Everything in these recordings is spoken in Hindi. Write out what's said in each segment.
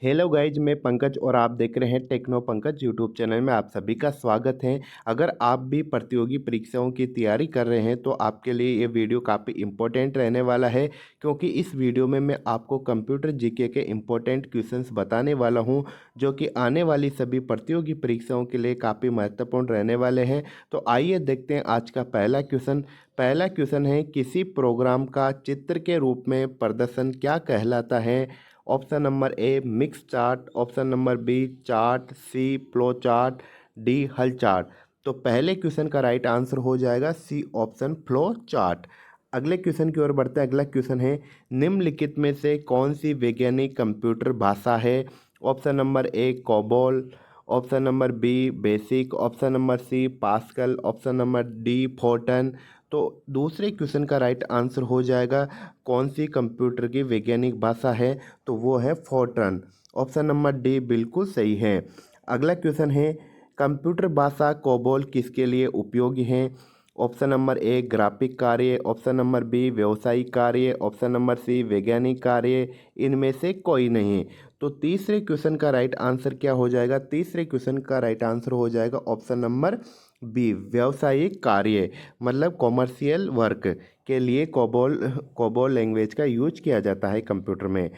हेलो गाइज, मैं पंकज और आप देख रहे हैं टेक्नो पंकज यूट्यूब चैनल में। आप सभी का स्वागत है। अगर आप भी प्रतियोगी परीक्षाओं की तैयारी कर रहे हैं तो आपके लिए ये वीडियो काफ़ी इम्पोर्टेंट रहने वाला है, क्योंकि इस वीडियो में मैं आपको कंप्यूटर जीके के इम्पोर्टेंट क्वेश्चंस बताने वाला हूं, जो कि आने वाली सभी प्रतियोगी परीक्षाओं के लिए काफ़ी महत्वपूर्ण रहने वाले हैं। तो आइए देखते हैं आज का पहला क्वेश्चन है, किसी प्रोग्राम का चित्र के रूप में प्रदर्शन क्या कहलाता है? Option number A mix chart, option number B chart, C flow chart, D हल चार्ट। तो पहले क्वेश्चन का राइट आंसर हो जाएगा सी ऑप्शन फ्लो चार्ट। अगले क्वेश्चन की ओर बढ़ते हैं। अगला क्वेश्चन है, निम्नलिखित में से कौन सी वैज्ञानिक कंप्यूटर भाषा है? Option number A COBOL, option number B BASIC, option number C Pascal, option number D Fortran. तो दूसरे क्वेश्चन का राइट आंसर हो जाएगा कौन सी कंप्यूटर की वैज्ञानिक भाषा है, तो वो है फोर्ट्रन। ऑप्शन नंबर डी बिल्कुल सही है। अगला क्वेश्चन है, कंप्यूटर भाषा कोबोल किसके लिए उपयोगी है? ऑप्शन नंबर ए ग्राफिक कार्य, ऑप्शन नंबर बी व्यवसायिक कार्य, ऑप्शन नंबर सी वैज्ञानिक कार्य, इनमें से कोई नहीं। तो तीसरे क्वेश्चन का राइट आंसर क्या हो जाएगा? तीसरे क्वेश्चन का राइट आंसर हो जाएगा ऑप्शन नंबर बी व्यवसायिक कार्य, मतलब कॉमर्शियल वर्क के लिए कोबोल कोबोल लैंग्वेज का यूज किया जाता है कंप्यूटर में।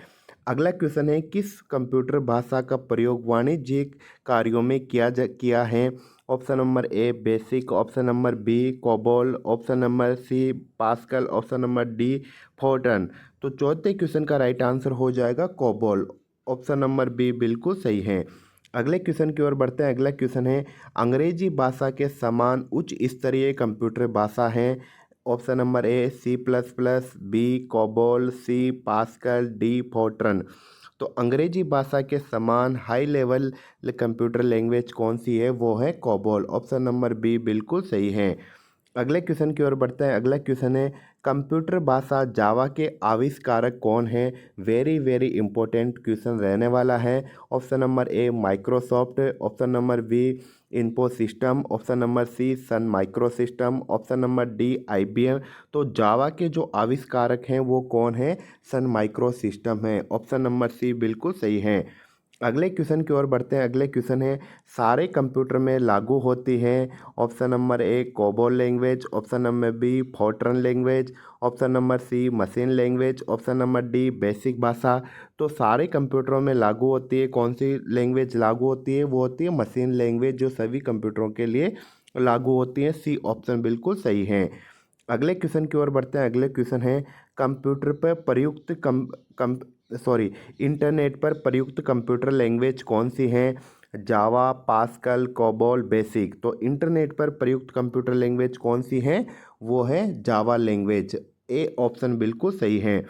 अगला क्वेश्चन है, किस कंप्यूटर भाषा का प्रयोग वाणिज्यिक कार्यों में किया है? Option number A BASIC, option number B COBOL, option number C Pascal, option number D Fortran. तो चौथे क्वेश्चन का राइट आंसर हो जाएगा कोबोल। ऑप्शन नंबर बी बिल्कुल सही है। अगले क्वेश्चन की ओर बढ़ते हैं। अगला क्वेश्चन है, अंग्रेजी भाषा के समान उच्च स्तरीय कंप्यूटर भाषा है? Option number A C plus plus, B COBOL, C Pascal, D Fortran. तो अंग्रेजी भाषा के समान हाई लेवल कंप्यूटर लैंग्वेज कौन सी है? वो है कोबोल। ऑप्शन नंबर बी बिल्कुल सही है। अगले क्वेश्चन की ओर बढ़ते हैं। अगला क्वेश्चन है, कंप्यूटर भाषा जावा के आविष्कारक कौन है? वेरी वेरी इंपॉर्टेंट क्वेश्चन रहने वाला है। Option number A Microsoft, option number B info system, option number C Sun micro system, option number D IBM. तो जावा के जो आविष्कारक हैं वो कौन है? सन माइक्रो सिस्टम है। ऑप्शन नंबर सी बिल्कुल सही है। अगले क्वेश्चन की ओर बढ़ते हैं। अगले क्वेश्चन है, सारे कंप्यूटर में लागू होती है? Option number A COBOL language, option number B Fortran language, option number C machine language, option number D BASIC भाषा। तो सारे कंप्यूटरों में लागू होती है कौन सी लैंग्वेज लागू होती है? वो होती है मशीन लैंग्वेज, जो सभी कंप्यूटरों के लिए लागू होती है। सी ऑप्शन बिल्कुल सही है। अगले क्वेश्चन की ओर बढ़ते हैं। अगले क्वेश्चन है, कंप्यूटर पर प्रयुक्त कम कम सॉरी इंटरनेट पर प्रयुक्त कंप्यूटर लैंग्वेज कौन सी है? जावा, पास्कल, कोबोल, बेसिक। तो इंटरनेट पर प्रयुक्त कंप्यूटर लैंग्वेज कौन सी है? वो है जावा लैंग्वेज। ए ऑप्शन बिल्कुल सही है।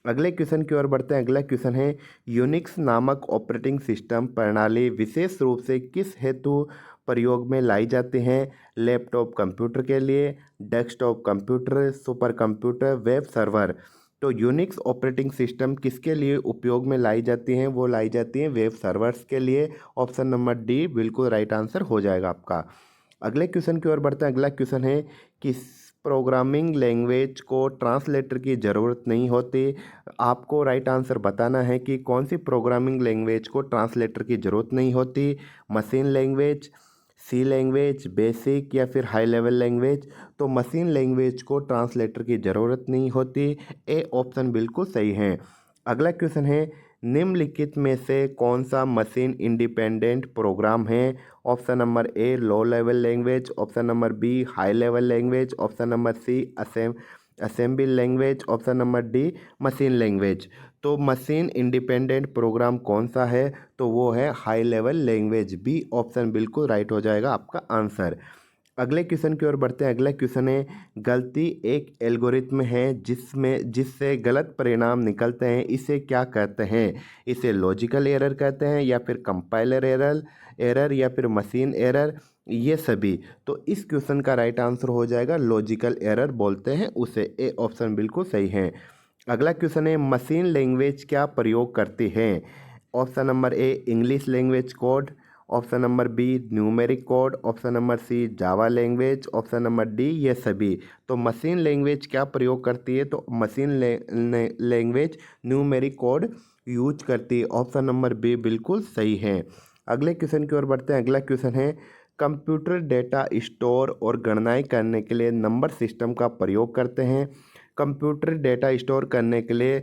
अगले क्वेश्चन की ओर बढ़ते हैं। अगला क्वेश्चन है, यूनिक्स नामक ऑपरेटिंग सिस्टम प्रणाली विशेष रूप से किस हेतु प्रयोग में लाई जाती हैं? लैपटॉप कंप्यूटर के लिए, desktop computer, super computer, web server. तो यूनिक्स ऑपरेटिंग सिस्टम किसके लिए उपयोग में लाई जाती हैं? वो लाई जाती हैं वेब सर्वर्स के लिए। ऑप्शन नंबर डी बिल्कुल राइट आंसर हो जाएगा आपका। अगले क्वेश्चन की ओर बढ़ते हैं। अगला क्वेश्चन है, किस प्रोग्रामिंग लैंग्वेज को ट्रांसलेटर की ज़रूरत नहीं होती? आपको राइट आंसर बताना है कि कौन सी प्रोग्रामिंग लैंग्वेज को ट्रांसलेटर की ज़रूरत नहीं होती। मशीन लैंग्वेज, सी लैंग्वेज, बेसिक या फिर हाई लेवल लैंग्वेज। तो मशीन लैंग्वेज को ट्रांसलेटर की ज़रूरत नहीं होती। ए ऑप्शन बिल्कुल सही है। अगला क्वेश्चन है, निम्नलिखित में से कौन सा मशीन इंडिपेंडेंट प्रोग्राम है? Option number A low level language, option number B high level language, option number C assembly language, option number D machine language. तो मशीन इंडिपेंडेंट प्रोग्राम कौन सा है? तो वो है high level language. B option बिल्कुल राइट हो जाएगा आपका आंसर। अगले क्वेश्चन की ओर बढ़ते हैं। अगला क्वेश्चन है, गलती एक एल्गोरिथम है जिससे गलत परिणाम निकलते हैं, इसे क्या कहते हैं? इसे लॉजिकल एरर कहते हैं, या फिर कंपाइलर एरर या फिर मशीन एरर, ये सभी। तो इस क्वेश्चन का राइट आंसर हो जाएगा लॉजिकल एरर बोलते हैं उसे। ए ऑप्शन बिल्कुल सही है। अगला क्वेश्चन है, मशीन लैंग्वेज क्या प्रयोग करती है? Option number A English language code, option number B numeric code, option number C Java language, option number D ये सभी। तो मशीन लैंग्वेज क्या प्रयोग करती है? तो machine language numeric code use करती है। ऑप्शन नंबर बी बिल्कुल सही है। अगले क्वेश्चन की ओर बढ़ते हैं। अगला क्वेश्चन है, कंप्यूटर डेटा स्टोर और गणनाएं करने के लिए नंबर सिस्टम का प्रयोग करते हैं। कंप्यूटर डेटा स्टोर करने के लिए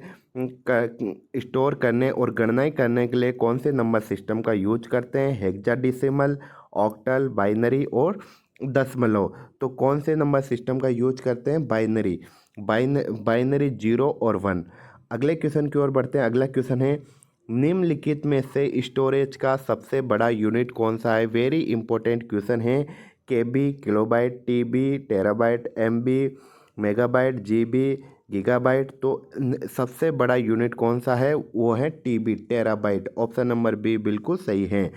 स्टोर करने और गणनाएं करने के लिए कौन से नंबर सिस्टम का यूज करते हैं? हेक्साडेसिमल, ऑक्टल, बाइनरी और दशमलव। तो कौन से नंबर सिस्टम का यूज करते हैं? बाइनरी। बाइनरी 0 और 1। अगले क्वेश्चन की ओर बढ़ते हैं। अगला क्वेश्चन है, निम्नलिखित में से स्टोरेज का सबसे बड़ा यूनिट कौन सा है? वेरी इंपॉर्टेंट क्वेश्चन है। KB, kilobyte, TB, terabyte, MB, megabyte, GB, gigabyte. तो सबसे बड़ा यूनिट कौन सा है? वो है TB, terabyte. Option number B बिल्कुल सही है।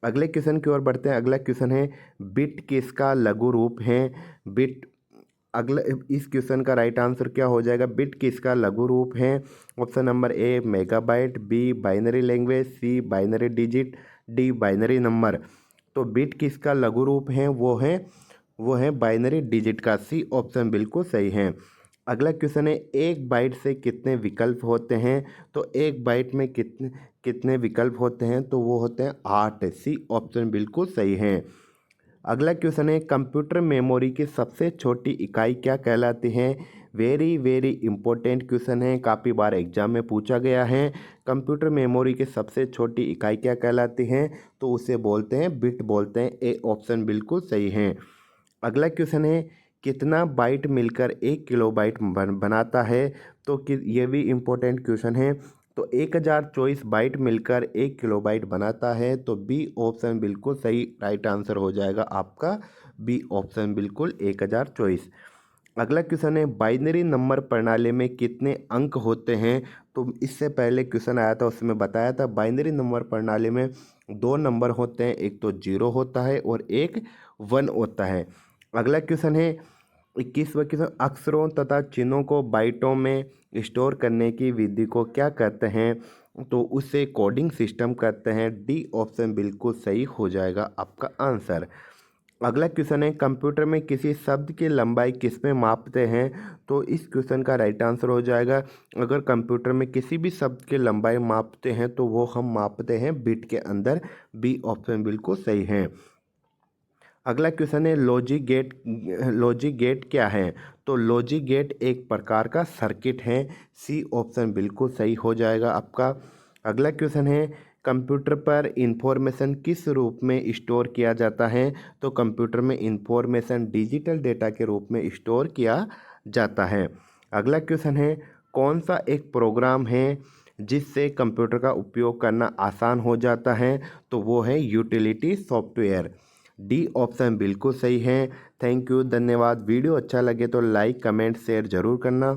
अगले क्वेश्चन की ओर बढ़ते हैं। अगला क्वेश्चन है, बिट किसका लघु रूप है? बिट अगला इस क्वेश्चन का राइट आंसर क्या हो जाएगा? बिट किसका लघु रूप है? Option number A megabyte, B binary language, C binary digit, D binary number. तो बिट किसका लघु रूप है? वो है बाइनरी डिजिट का। सी ऑप्शन बिल्कुल सही है। अगला क्वेश्चन है, एक बाइट से कितने विकल्प होते हैं? तो एक बाइट में कितने कितने विकल्प होते हैं? तो वो होते हैं 8। सी ऑप्शन बिल्कुल सही है। अगला क्वेश्चन है, कंप्यूटर मेमोरी की सबसे छोटी इकाई क्या कहलाती है? वेरी वेरी इंपॉर्टेंट क्वेश्चन है, काफ़ी बार एग्जाम में पूछा गया है। कंप्यूटर मेमोरी की सबसे छोटी इकाई क्या कहलाती है? तो उसे बोलते हैं बिट बोलते हैं। ए ऑप्शन बिल्कुल सही है। अगला क्वेश्चन है, कितना बाइट मिलकर 1 किलोबाइट बनाता है? तो ये भी इम्पोर्टेंट क्वेश्चन है। तो 1024 बाइट मिलकर 1 किलोबाइट बनाता है। तो बी ऑप्शन बिल्कुल सही राइट आंसर हो जाएगा आपका। बी ऑप्शन बिल्कुल 1024। अगला क्वेश्चन है, बाइनरी नंबर प्रणाली में कितने अंक होते हैं? तो इससे पहले क्वेश्चन आया था, उसमें बताया था बाइनरी नंबर प्रणाली में 2 नंबर होते हैं, एक तो 0 होता है और एक 1 होता है। अगला क्वेश्चन है, 21वां क्वेश्चन, अक्षरों तथा चिन्हों को बाइटों में स्टोर करने की विधि को क्या कहते हैं? तो उसे कोडिंग सिस्टम कहते हैं। डी ऑप्शन बिल्कुल सही हो जाएगा आपका आंसर। अगला क्वेश्चन है, कंप्यूटर में किसी शब्द की लंबाई किसमें मापते हैं? तो इस क्वेश्चन का राइट आंसर हो जाएगा, अगर कंप्यूटर में किसी भी शब्द की लंबाई मापते हैं तो वो हम मापते हैं बिट के अंदर। बी ऑप्शन बिल्कुल सही है। अगला क्वेश्चन है, लॉजिक गेट क्या है? तो लॉजिक गेट एक प्रकार का सर्किट है। सी ऑप्शन बिल्कुल सही हो जाएगा आपका। अगला क्वेश्चन है, कंप्यूटर पर इंफॉर्मेशन किस रूप में स्टोर किया जाता है? तो कंप्यूटर में इंफॉर्मेशन डिजिटल डेटा के रूप में स्टोर किया जाता है। अगला क्वेश्चन है, कौन सा एक प्रोग्राम है जिससे कंप्यूटर का उपयोग करना आसान हो जाता है? तो वो है यूटिलिटी सॉफ्टवेयर। डी ऑप्शन बिल्कुल सही है। थैंक यू, धन्यवाद। वीडियो अच्छा लगे तो लाइक कमेंट शेयर ज़रूर करना।